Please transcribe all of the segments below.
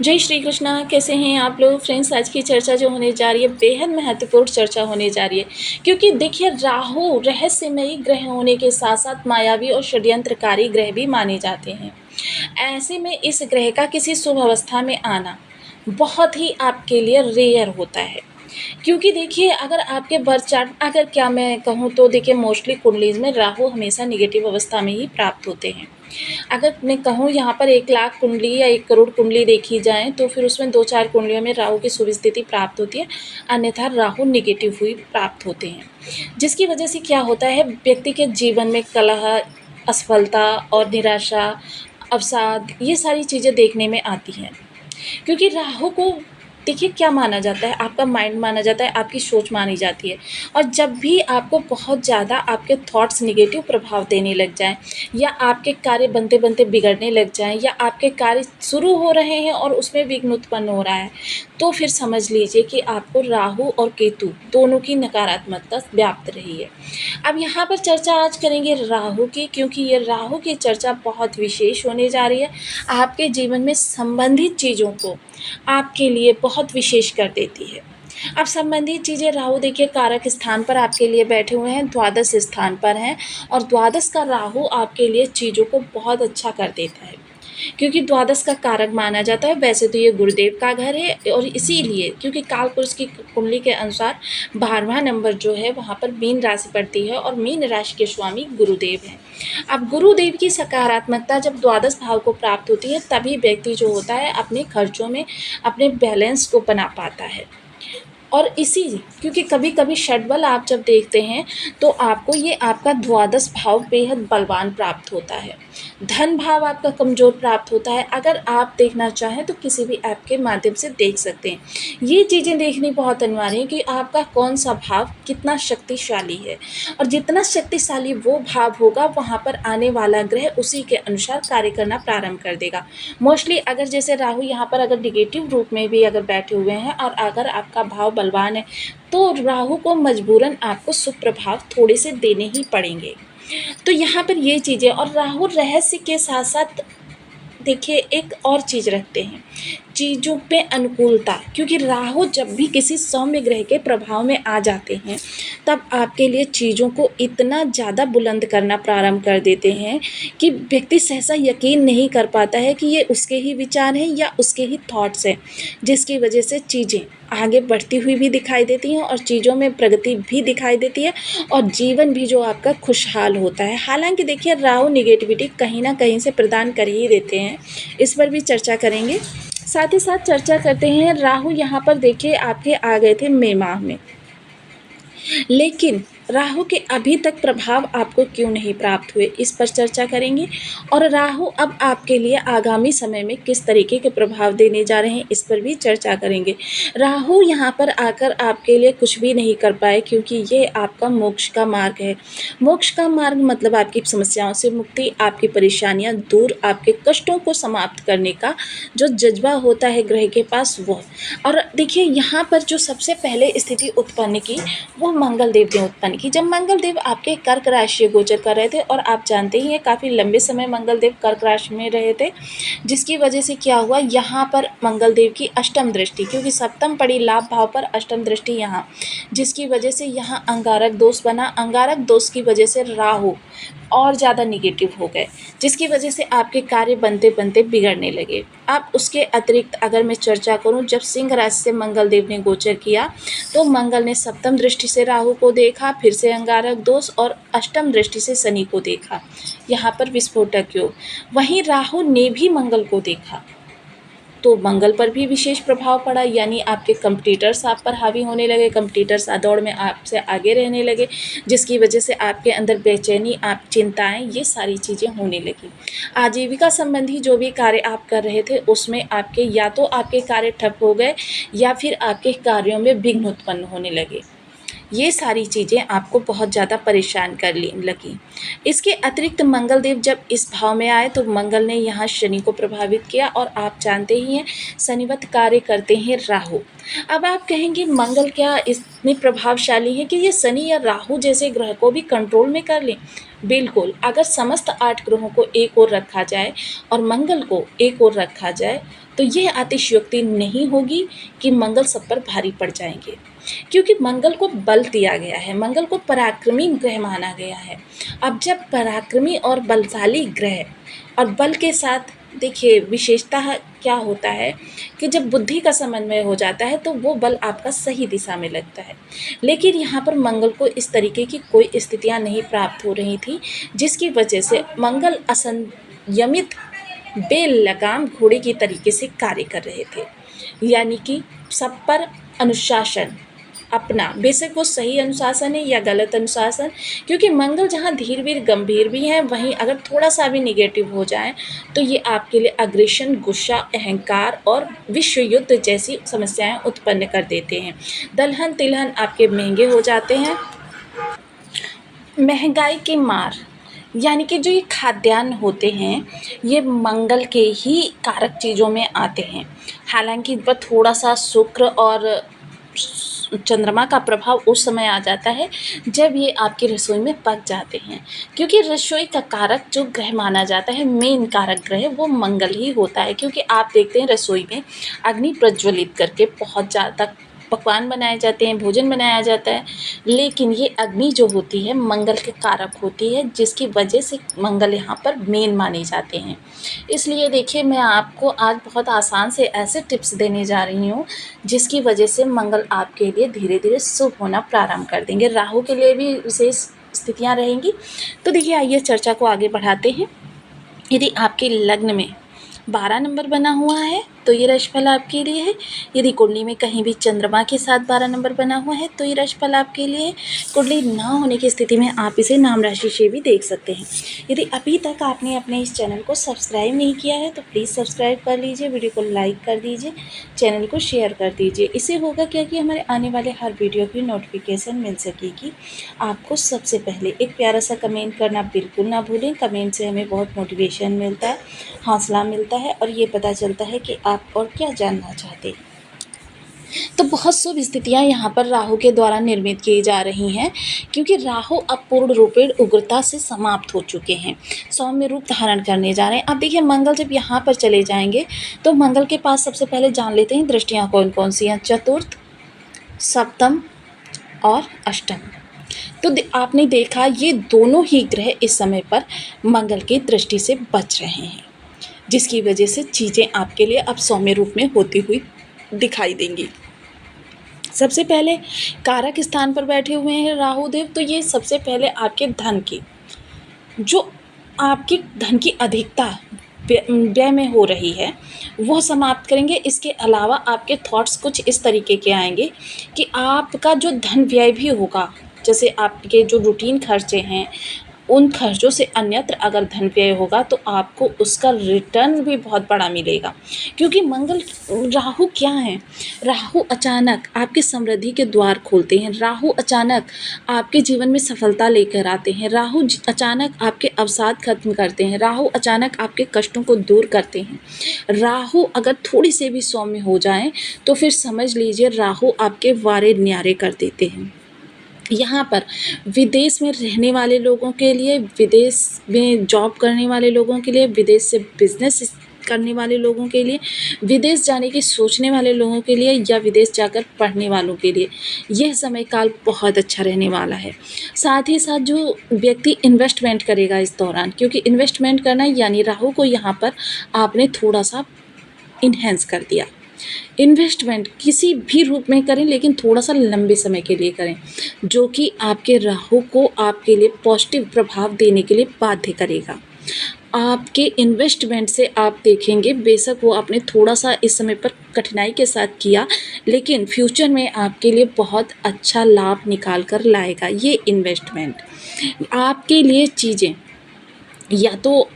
जय श्री कृष्णा। कैसे हैं आप लोग फ्रेंड्स? आज की चर्चा जो होने जा रही है बेहद महत्वपूर्ण चर्चा होने जा रही है, क्योंकि देखिए राहु रहस्यमयी ग्रह होने के साथ साथ मायावी और षड्यंत्रकारी ग्रह भी माने जाते हैं। ऐसे में इस ग्रह का किसी शुभ अवस्था में आना बहुत ही आपके लिए रेयर होता है, क्योंकि देखिए अगर आपके बर्थ चार्ट, अगर क्या मैं कहूँ तो देखिए मोस्टली कुंडलीज में राहु हमेशा निगेटिव अवस्था में ही प्राप्त होते हैं। अगर मैं कहूँ यहाँ पर 1,00,000 कुंडली या 1 करोड़ कुंडली देखी जाए तो फिर उसमें 2-4 कुंडलियों में राहु की शुभ स्थिति प्राप्त होती है, अन्यथा राहु निगेटिव हुई प्राप्त होते हैं। जिसकी वजह से क्या होता है, व्यक्ति के जीवन में कलह, असफलता और निराशा, अवसाद, ये सारी चीज़ें देखने में आती हैं। क्योंकि राहु को देखिए क्या माना जाता है, आपका माइंड माना जाता है, आपकी सोच मानी जाती है। और जब भी आपको बहुत ज़्यादा आपके थॉट्स निगेटिव प्रभाव देने लग जाएं, या आपके कार्य बनते बनते बिगड़ने लग जाएं, या आपके कार्य शुरू हो रहे हैं और उसमें विघ्न उत्पन्न हो रहा है, तो फिर समझ लीजिए कि आपको राहु और केतु दोनों की नकारात्मकता व्याप्त रही है। अब यहाँ पर चर्चा आज करेंगे राहु की, क्योंकि ये राहु की चर्चा बहुत विशेष होने जा रही है। आपके जीवन में संबंधित चीज़ों को आपके लिए बहुत विशेष कर देती है। अब संबंधित चीज़ें राहु देखिए कारक स्थान पर आपके लिए बैठे हुए हैं, द्वादश स्थान पर हैं, और द्वादश का राहु आपके लिए चीज़ों को बहुत अच्छा कर देता है, क्योंकि द्वादश का कारक माना जाता है। वैसे तो ये गुरुदेव का घर है, और इसीलिए क्योंकि काल पुरुष की कुंडली के अनुसार 12वां नंबर जो है वहाँ पर मीन राशि पड़ती है, और मीन राशि के स्वामी गुरुदेव हैं। अब गुरुदेव की सकारात्मकता जब द्वादश भाव को प्राप्त होती है, तभी व्यक्ति जो होता है अपने खर्चों में अपने बैलेंस को बना पाता है। और इसी क्योंकि कभी कभी षड्बल आप जब देखते हैं तो आपको ये आपका द्वादश भाव बेहद बलवान प्राप्त होता है, धन भाव आपका कमज़ोर प्राप्त होता है। अगर आप देखना चाहें तो किसी भी ऐप के माध्यम से देख सकते हैं। ये चीज़ें देखनी बहुत अनिवार्य है कि आपका कौन सा भाव कितना शक्तिशाली है, और जितना शक्तिशाली वो भाव होगा वहाँ पर आने वाला ग्रह उसी के अनुसार कार्य करना प्रारंभ कर देगा। मोस्टली अगर जैसे राहु यहाँ पर अगर निगेटिव रूप में भी अगर बैठे हुए हैं और अगर आपका भाव बलवान है, तो राहु को मजबूरन आपको शुभ प्रभाव थोड़े से देने ही पड़ेंगे। तो यहाँ पर ये चीज़ें, और राहु रहस्य के साथ साथ देखिए एक और चीज़ रखते हैं, चीज़ों पे अनुकूलता। क्योंकि राहु जब भी किसी सौम्य ग्रह के प्रभाव में आ जाते हैं, तब आपके लिए चीज़ों को इतना ज़्यादा बुलंद करना प्रारंभ कर देते हैं कि व्यक्ति सहसा यकीन नहीं कर पाता है कि ये उसके ही विचार हैं या उसके ही थॉट्स हैं, जिसकी वजह से चीज़ें आगे बढ़ती हुई भी दिखाई देती हैं, और चीज़ों में प्रगति भी दिखाई देती है, और जीवन भी जो आपका खुशहाल होता है। हालांकि देखिए राहु निगेटिविटी कहीं ना कहीं से प्रदान कर ही देते हैं, इस पर भी चर्चा करेंगे। साथ ही साथ चर्चा करते हैं, राहु यहाँ पर देखिए आपके आ गए थे मई माह में, लेकिन राहु के अभी तक प्रभाव आपको क्यों नहीं प्राप्त हुए, इस पर चर्चा करेंगे। और राहु अब आपके लिए आगामी समय में किस तरीके के प्रभाव देने जा रहे हैं, इस पर भी चर्चा करेंगे। राहु यहाँ पर आकर आपके लिए कुछ भी नहीं कर पाए, क्योंकि ये आपका मोक्ष का मार्ग है। मोक्ष का मार्ग मतलब आपकी समस्याओं से मुक्ति, आपकी परेशानियाँ दूर, आपके कष्टों को समाप्त करने का जो जज्बा होता है ग्रह के पास, वो। और देखिए यहाँ पर जो सबसे पहले स्थिति उत्पन्न की वो मंगल देव ने उत्पन्न की। जब मंगल देव आपके कर्क राशि गोचर कर रहे थे, और आप जानते ही हैं काफ़ी लंबे समय मंगल देव कर्क राशि में रहे थे, जिसकी वजह से क्या हुआ, यहाँ पर मंगल देव की अष्टम दृष्टि, क्योंकि सप्तम पड़ी लाभ भाव पर, अष्टम दृष्टि यहाँ, जिसकी वजह से यहाँ अंगारक दोष बना। अंगारक दोष की वजह से राहु और ज़्यादा निगेटिव हो गए, जिसकी वजह से आपके कार्य बनते बनते बिगड़ने लगे। अब उसके अतिरिक्त अगर मैं चर्चा करूं, जब सिंह राशि से मंगल देव ने गोचर किया, तो मंगल ने सप्तम दृष्टि से राहु को देखा, फिर से अंगारक दोष, और अष्टम दृष्टि से शनि को देखा, यहाँ पर विस्फोटक योग। वहीं राहु ने भी मंगल को देखा, तो मंगल पर भी विशेष प्रभाव पड़ा, यानी आपके कंपटीटर्स आप पर हावी होने लगे, कंपटीटर्स दौड़ में आपसे आगे रहने लगे, जिसकी वजह से आपके अंदर बेचैनी, आप चिंताएं, ये सारी चीज़ें होने लगी। आजीविका संबंधी जो भी कार्य आप कर रहे थे उसमें आपके या तो आपके कार्य ठप हो गए, या फिर आपके कार्यों में विघ्न उत्पन्न होने लगे। ये सारी चीज़ें आपको बहुत ज़्यादा परेशान कर लगी। इसके अतिरिक्त मंगल देव जब इस भाव में आए, तो मंगल ने यहाँ शनि को प्रभावित किया, और आप जानते ही हैं शनिवत कार्य करते हैं राहु। अब आप कहेंगे मंगल क्या इतने प्रभावशाली है कि ये शनि या राहु जैसे ग्रह को भी कंट्रोल में कर लें? बिल्कुल, अगर समस्त 8 ग्रहों को एक ओर रखा जाए और मंगल को एक ओर रखा जाए, तो यह अतिशयोक्ति नहीं होगी कि मंगल सब पर भारी पड़ जाएँगे। क्योंकि मंगल को बल दिया गया है, मंगल को पराक्रमी ग्रह माना गया है। अब जब पराक्रमी और बलशाली ग्रह और बल के साथ देखिए विशेषता क्या होता है कि जब बुद्धि का समन्वय हो जाता है तो वो बल आपका सही दिशा में लगता है। लेकिन यहाँ पर मंगल को इस तरीके की कोई स्थितियाँ नहीं प्राप्त हो रही थी, जिसकी वजह से मंगल असंयमित बेलगाम घोड़े की तरीके से कार्य कर रहे थे। यानी कि सब पर अनुशासन अपना, बेशक वो सही अनुशासन है या गलत अनुशासन, क्योंकि मंगल जहाँ धीर वीर गंभीर भी है, वहीं अगर थोड़ा सा भी निगेटिव हो जाए तो ये आपके लिए अग्रेशन, गुस्सा, अहंकार और विश्व युद्ध जैसी समस्याएं उत्पन्न कर देते हैं। दलहन तिलहन आपके महंगे हो जाते हैं। महंगाई की मार, यानी कि जो ये खाद्यान्न होते हैं ये मंगल के ही कारक चीज़ों में आते हैं। हालांकि इन पर थोड़ा सा शुक्र और चंद्रमा का प्रभाव उस समय आ जाता है जब ये आपकी रसोई में पक जाते हैं, क्योंकि रसोई का कारक जो ग्रह माना जाता है, मेन कारक ग्रह, वो मंगल ही होता है। क्योंकि आप देखते हैं रसोई में अग्नि प्रज्वलित करके बहुत ज़्यादा पकवान बनाए जाते हैं, भोजन बनाया जाता है, लेकिन ये अग्नि जो होती है मंगल के कारक होती है, जिसकी वजह से मंगल यहाँ पर मेन माने जाते हैं। इसलिए देखिए मैं आपको आज बहुत आसान से ऐसे टिप्स देने जा रही हूँ जिसकी वजह से मंगल आपके लिए धीरे धीरे शुभ होना प्रारंभ कर देंगे। राहु के लिए भी विशेष स्थितियाँ रहेंगी। तो देखिए आइए चर्चा को आगे बढ़ाते हैं। यदि आपके लग्न में 12 नंबर बना हुआ है तो ये राशिफल आपके लिए है। यदि कुंडली में कहीं भी चंद्रमा के साथ 12 नंबर बना हुआ है तो ये राशिफल आपके लिए है। कुंडली ना होने की स्थिति में आप इसे नाम राशि से भी देख सकते हैं। यदि अभी तक आपने अपने इस चैनल को सब्सक्राइब नहीं किया है तो प्लीज़ सब्सक्राइब कर लीजिए, वीडियो को लाइक कर दीजिए, चैनल को शेयर कर दीजिए। इससे होगा क्या कि हमारे आने वाले हर वीडियो की नोटिफिकेशन मिल सकेगी आपको सबसे पहले। एक प्यारा सा कमेंट करना बिल्कुल ना भूलें। कमेंट से हमें बहुत मोटिवेशन मिलता है, हौसला मिलता है और ये पता चलता है कि आप और क्या जानना चाहते हैं। तो बहुत शुभ स्थितियां यहाँ पर राहु के द्वारा निर्मित की जा रही हैं, क्योंकि राहु अब पूर्ण रूपेण उग्रता से समाप्त हो चुके हैं, सौम्य रूप धारण करने जा रहे हैं। अब देखिए मंगल जब यहाँ पर चले जाएंगे तो मंगल के पास सबसे पहले जान लेते हैं दृष्टियाँ कौन कौन सी हैं। चतुर्थ, सप्तम और अष्टम। तो आपने देखा ये दोनों ही ग्रह इस समय पर मंगल की दृष्टि से बच रहे हैं, जिसकी वजह से चीज़ें आपके लिए अब सौम्य रूप में होती हुई दिखाई देंगी। सबसे पहले कारक स्थान पर बैठे हुए हैं राहु देव, तो ये सबसे पहले आपके धन की, जो आपकी धन की अधिकता व्यय में हो रही है वो समाप्त करेंगे। इसके अलावा आपके थॉट्स कुछ इस तरीके के आएंगे कि आपका जो धन व्यय भी होगा, जैसे आपके जो रूटीन खर्चे हैं उन खर्चों से अन्यत्र अगर धन व्यय होगा तो आपको उसका रिटर्न भी बहुत बड़ा मिलेगा। क्योंकि मंगल, राहु क्या है, राहु अचानक आपके समृद्धि के द्वार खोलते हैं, राहु अचानक आपके जीवन में सफलता लेकर आते हैं, राहु अचानक आपके अवसाद खत्म करते हैं, राहु अचानक आपके कष्टों को दूर करते हैं। राहु अगर थोड़ी से भी सौम्य हो जाएं तो फिर समझ लीजिए राहु आपके वारे न्यारे कर देते हैं। यहाँ पर विदेश में रहने वाले लोगों के लिए, विदेश में जॉब करने वाले लोगों के लिए, विदेश से बिजनेस करने वाले लोगों के लिए, विदेश जाने की सोचने वाले लोगों के लिए या विदेश जाकर पढ़ने वालों के लिए यह समय काल बहुत अच्छा रहने वाला है। साथ ही साथ जो व्यक्ति इन्वेस्टमेंट करेगा इस दौरान, क्योंकि इन्वेस्टमेंट करना यानी राहु को यहाँ पर आपने थोड़ा सा इन्हेंस कर दिया। इन्वेस्टमेंट किसी भी रूप में करें लेकिन थोड़ा सा लंबे समय के लिए करें, जो कि आपके राहु को आपके लिए पॉजिटिव प्रभाव देने के लिए बाध्य करेगा। आपके इन्वेस्टमेंट से आप देखेंगे बेशक वो आपने थोड़ा सा इस समय पर कठिनाई के साथ किया, लेकिन फ्यूचर में आपके लिए बहुत अच्छा लाभ निकाल कर लाएगा। ये इन्वेस्टमेंट आपके लिए चीज़ें या तो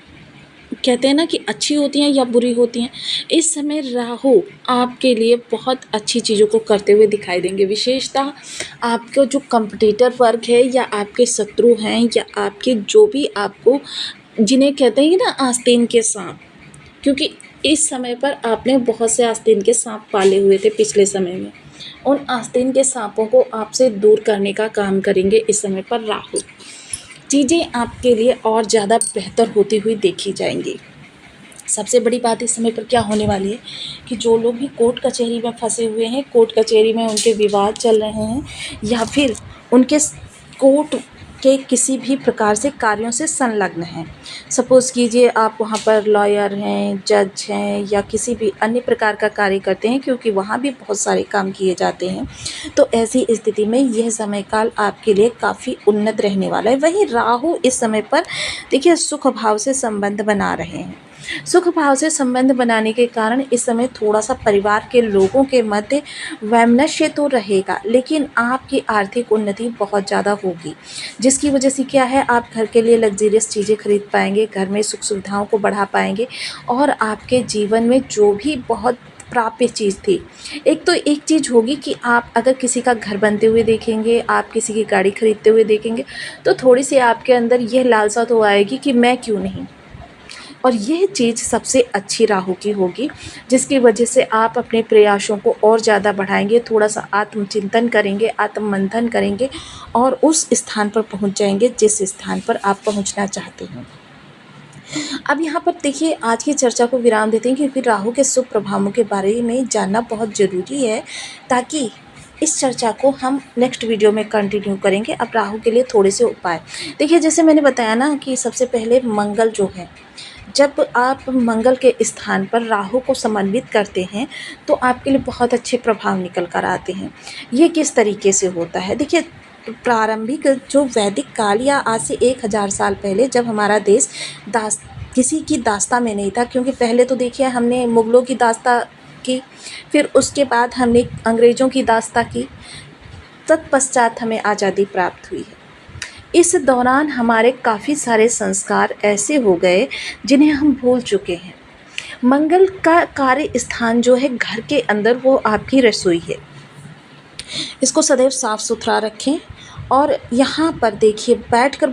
कहते हैं ना कि अच्छी होती हैं या बुरी होती हैं। इस समय राहु आपके लिए बहुत अच्छी चीज़ों को करते हुए दिखाई देंगे। विशेषतः आपका जो कंपटीटर वर्ग है या आपके शत्रु हैं या आपके जो भी आपको, जिन्हें कहते हैं ना आस्तीन के सांप, क्योंकि इस समय पर आपने बहुत से आस्तीन के सांप पाले हुए थे पिछले समय में, उन आस्तीन के सांपों को आपसे दूर करने का काम करेंगे इस समय पर राहु। चीज़ें आपके लिए और ज़्यादा बेहतर होती हुई देखी जाएंगी। सबसे बड़ी बात इस समय पर क्या होने वाली है कि जो लोग भी कोर्ट कचहरी में फंसे हुए हैं, कोर्ट कचहरी में उनके विवाद चल रहे हैं, या फिर उनके कोर्ट के किसी भी प्रकार से कार्यों से संलग्न हैं, सपोज़ कीजिए आप वहाँ पर लॉयर हैं, जज हैं, या किसी भी अन्य प्रकार का कार्य करते हैं, क्योंकि वहाँ भी बहुत सारे काम किए जाते हैं, तो ऐसी स्थिति में यह समय काल आपके लिए काफ़ी उन्नत रहने वाला है। वहीं राहु इस समय पर देखिए सुख भाव से संबंध बना रहे हैं। सुख भाव से संबंध बनाने के कारण इस समय थोड़ा-सा परिवार के लोगों के मध्य वैमनस्य तो रहेगा, लेकिन आपकी आर्थिक उन्नति बहुत ज़्यादा होगी, जिसकी वजह से क्या है, आप घर के लिए लग्ज़रियस चीज़ें खरीद पाएँगे, घर में सुख-सुविधाओं को बढ़ा पाएँगे, और आपके जीवन में जो भी बहुत प्राप्य चीज़ थी, एक चीज़ होगी कि आप अगर किसी का घर बनते हुए देखेंगे, आप किसी की गाड़ी खरीदते हुए देखेंगे, तो थोड़ी-सी आपके अंदर यह लालसा तो आएगी कि मैं क्यों नहीं। और यह चीज़ सबसे अच्छी राहु की होगी, जिसकी वजह से आप अपने प्रयासों को और ज़्यादा बढ़ाएंगे, थोड़ा-सा आत्मचिंतन करेंगे, आत्ममंथन करेंगे, और उस स्थान पर पहुंच जाएंगे जिस स्थान पर आप पहुंचना चाहते हैं। अब यहाँ पर देखिए, आज की चर्चा को विराम देते हैं, क्योंकि राहु के शुभ प्रभावों के बारे में जानना बहुत ज़रूरी है, ताकि इस चर्चा को हम नेक्स्ट वीडियो में कंटिन्यू करेंगे। अब राहु के लिए थोड़े से उपाय देखिए, जैसे मैंने बताया ना कि सबसे पहले मंगल जो है, जब आप मंगल के स्थान पर राहु को समन्वित करते हैं, तो आपके लिए बहुत अच्छे प्रभाव निकल कर आते हैं। ये किस तरीके से होता है, देखिए, प्रारंभिक जो वैदिक काल या आज से 1000 साल पहले, जब हमारा देश किसी की दास्ता में नहीं था, क्योंकि पहले तो देखिए हमने मुग़लों की दास्ता की, फिर उसके बाद हमने अंग्रेज़ों की दास्ता की, तत्पश्चात हमें आज़ादी प्राप्त हुई है। इस दौरान हमारे काफ़ी सारे संस्कार ऐसे हो गए जिन्हें हम भूल चुके हैं। मंगल का कार्य स्थान जो है घर के अंदर, वो आपकी रसोई है। इसको सदैव साफ़ सुथरा रखें, और यहाँ पर देखिए बैठकर